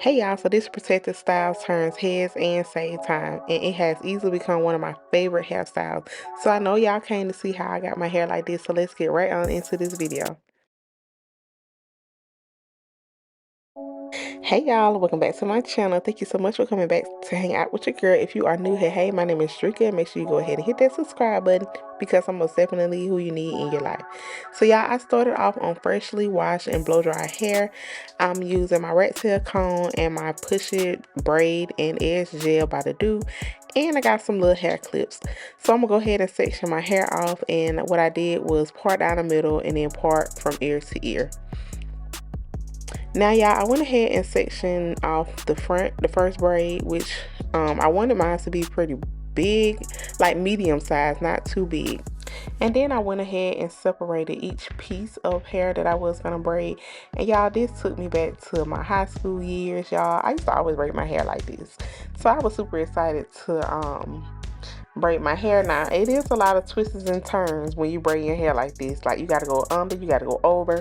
Hey y'all, so this protective style turns heads and save time, and it has easily become one of my favorite hairstyles. So I know y'all came to see how I got my hair like this, so let's get right on into this video. Hey y'all, welcome back to my channel. Thank you so much for coming back to hang out with your girl. If you are new here, hey, my name is Drika, and make sure you go ahead and hit that subscribe button because I'm most definitely who you need in your life. So y'all, I started off on freshly washed and blow dry hair. I'm using my rat tail comb and my Push It braid and edge gel by the Do. And I got some little hair clips. So I'm gonna go ahead and section my hair off, and what I did was part down the middle and then part from ear to ear. Now y'all, I went ahead and sectioned off the front, the first braid, which I wanted mine to be pretty big, like medium size, not too big. And then I went ahead and separated each piece of hair that I was gonna braid. And y'all, this took me back to my high school years, y'all. I used to always braid my hair like this. So I was super excited to braid my hair. Now it is a lot of twists and turns when you braid your hair like this. Like you gotta go under, you gotta go over.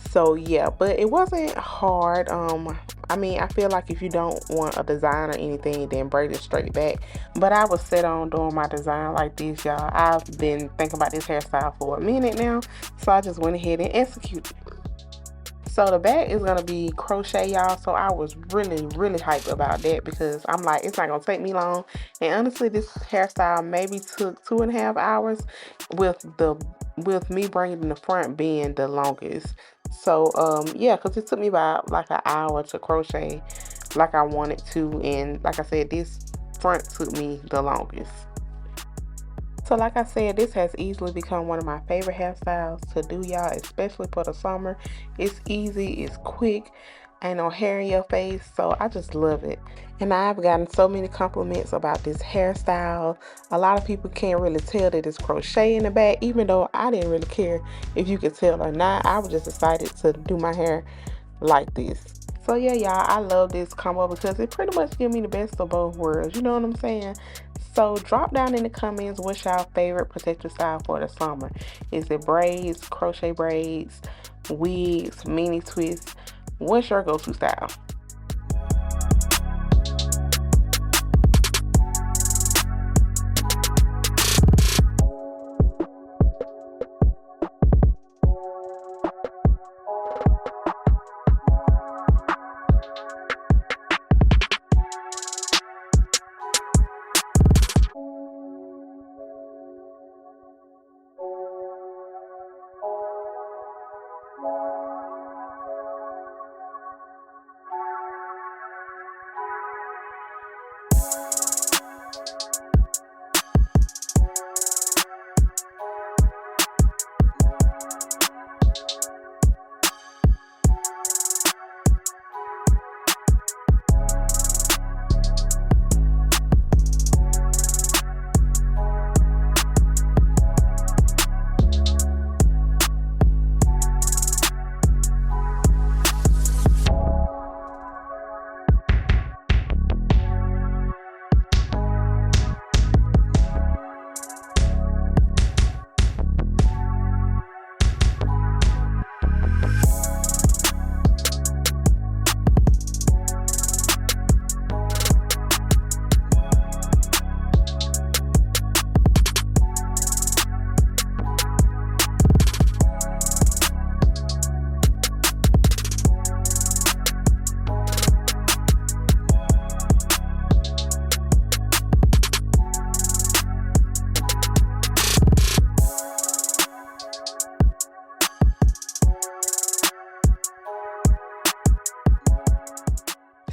So yeah, but it wasn't hard. I mean, I feel like if you don't want a design or anything, then braid it straight back. But I was set on doing my design like this, y'all. I've been thinking about this hairstyle for a minute now, so I just went ahead and executed. So the back is gonna be crochet, y'all. So I was really hyped about that because I'm like, it's not gonna take me long. And honestly, this hairstyle maybe took 2.5 hours, with me bringing the front being the longest. So yeah, because it took me about like an hour to crochet like I wanted to, and like I said, this front took me the longest. So like I said, this has easily become one of my favorite hairstyles to do, y'all, especially for the summer. It's easy, it's quick, ain't no hair in your face, so I just love it. And I've gotten so many compliments about this hairstyle. A lot of people can't really tell that it's crochet in the back, even though I didn't really care if you could tell or not. I was just excited to do my hair like this. So yeah, y'all, I love this combo because it pretty much gives me the best of both worlds. You know what I'm saying? So drop down in the comments what's y'all favorite protective style for the summer. Is it braids, crochet braids, wigs, mini twists? What's your go-to style?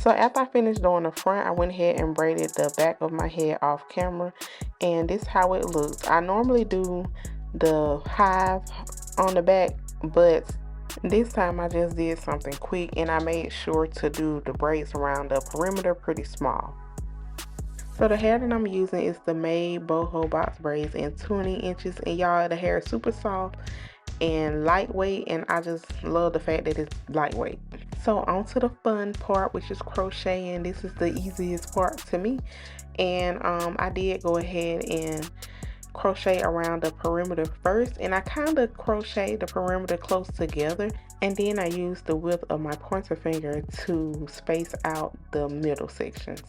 So after I finished doing the front, I went ahead and braided the back of my head off camera, and this is how it looks. I normally do the hive on the back, but this time I just did something quick and I made sure to do the braids around the perimeter pretty small. So the hair that I'm using is the Mayde Boho box braids in 20 inches, and y'all, the hair is super soft and lightweight, and I just love the fact that it's lightweight. So on to the fun part, which is crocheting. This is the easiest part to me, and I did go ahead and crochet around the perimeter first, and I kind of crochet the perimeter close together, And then I use the width of my pointer finger to space out the middle sections.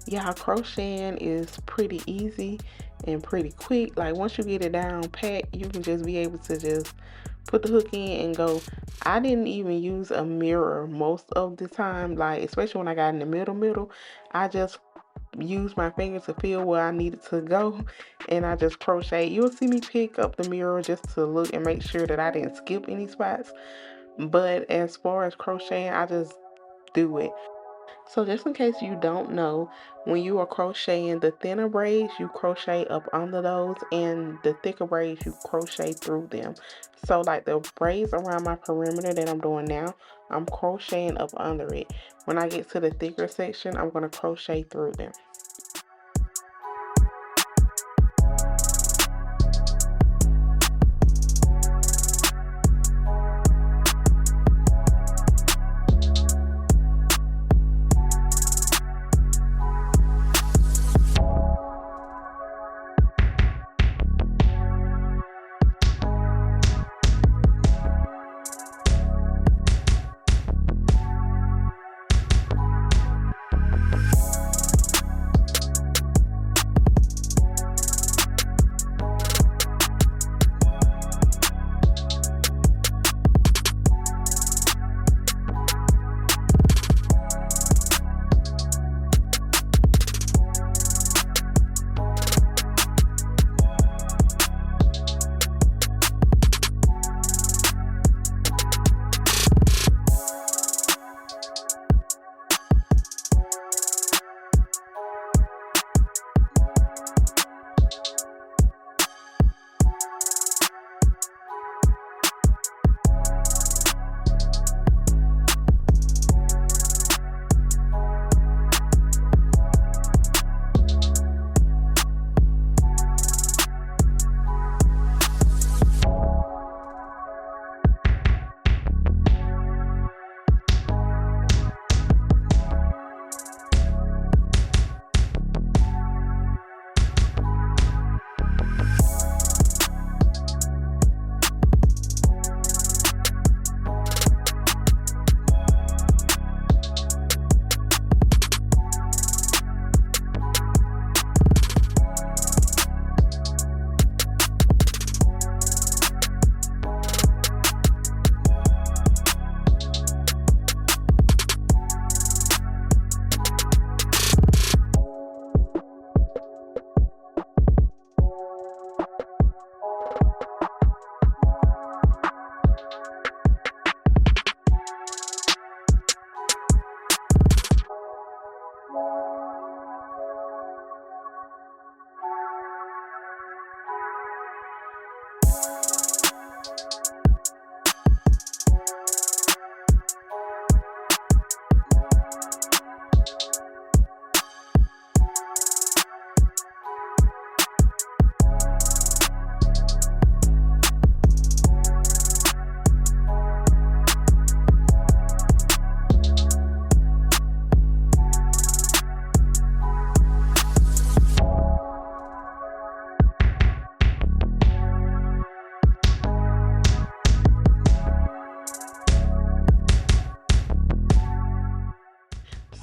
Yeah, crocheting is pretty easy and pretty quick. Like once you get it down pat, you can just be able to just put the hook in and go. I didn't even use a mirror most of the time, like especially when I got in the middle. I just used my finger to feel where I needed to go, and I just crochet. You'll see me pick up the mirror just to look and make sure that I didn't skip any spots. But as far as crocheting, I just do it. So just in case you don't know, when you are crocheting the thinner braids, you crochet up under those, and the thicker braids, you crochet through them. So like the braids around my perimeter that I'm doing now, I'm crocheting up under it. When I get to the thicker section, I'm going to crochet through them.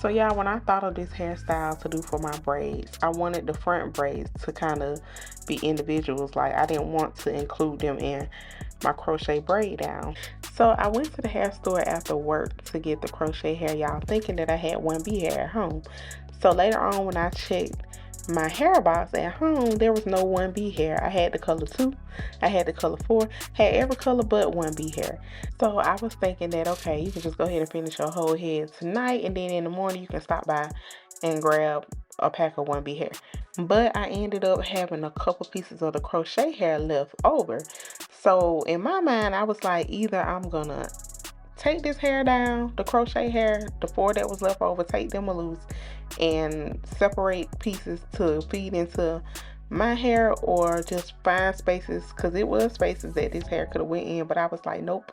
So yeah, when I thought of this hairstyle to do for my braids, I wanted the front braids to kind of be individuals. Like I didn't want to include them in my crochet braid down. So I went to the hair store after work to get the crochet hair, y'all, thinking that I had 1B hair at home. So later on when I checked my hair box at home, there was no 1B hair. I had the color 2, I had the color 4, had every color but 1B hair. So I was thinking that, okay, you can just go ahead and finish your whole head tonight, and then in the morning you can stop by and grab a pack of 1B hair. But I ended up having a couple pieces of the crochet hair left over. So in my mind, I was like, either I'm gonna take this hair down, the crochet hair, the 4 that was left over, take them loose and separate pieces to feed into my hair, or just find spaces, because it was spaces that this hair could have went in, but I was like, nope,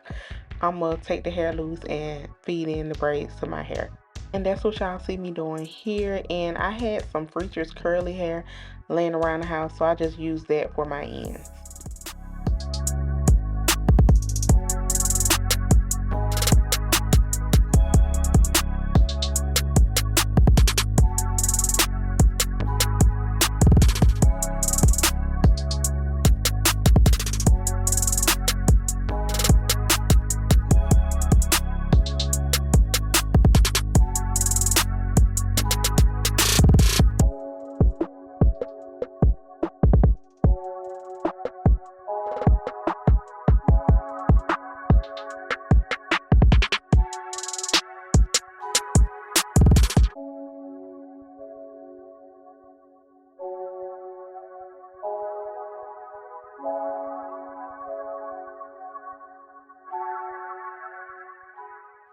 I'm gonna take the hair loose and feed in the braids to my hair. And that's what y'all see me doing here. And I had some Freecher's curly hair laying around the house, so I just used that for my ends.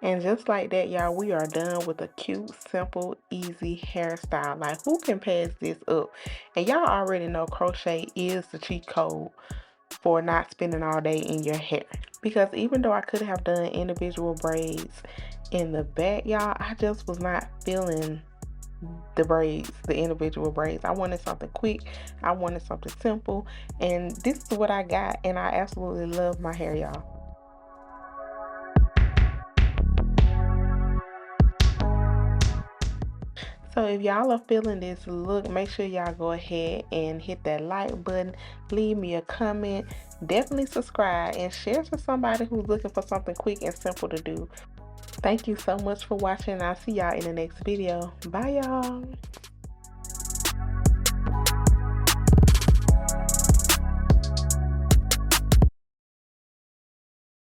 And just like that, y'all, we are done with a cute, simple, easy hairstyle. Like, who can pass this up? And y'all already know crochet is the cheat code for not spending all day in your hair. Because even though I could have done individual braids in the back, y'all, I just was not feeling the braids, the individual braids. I wanted something quick. I wanted something simple. And this is what I got. And I absolutely love my hair, y'all. So if y'all are feeling this look, make sure y'all go ahead and hit that like button, leave me a comment, definitely subscribe, and share to somebody who's looking for something quick and simple to do. Thank you so much for watching. I'll see y'all in the next video. Bye, y'all.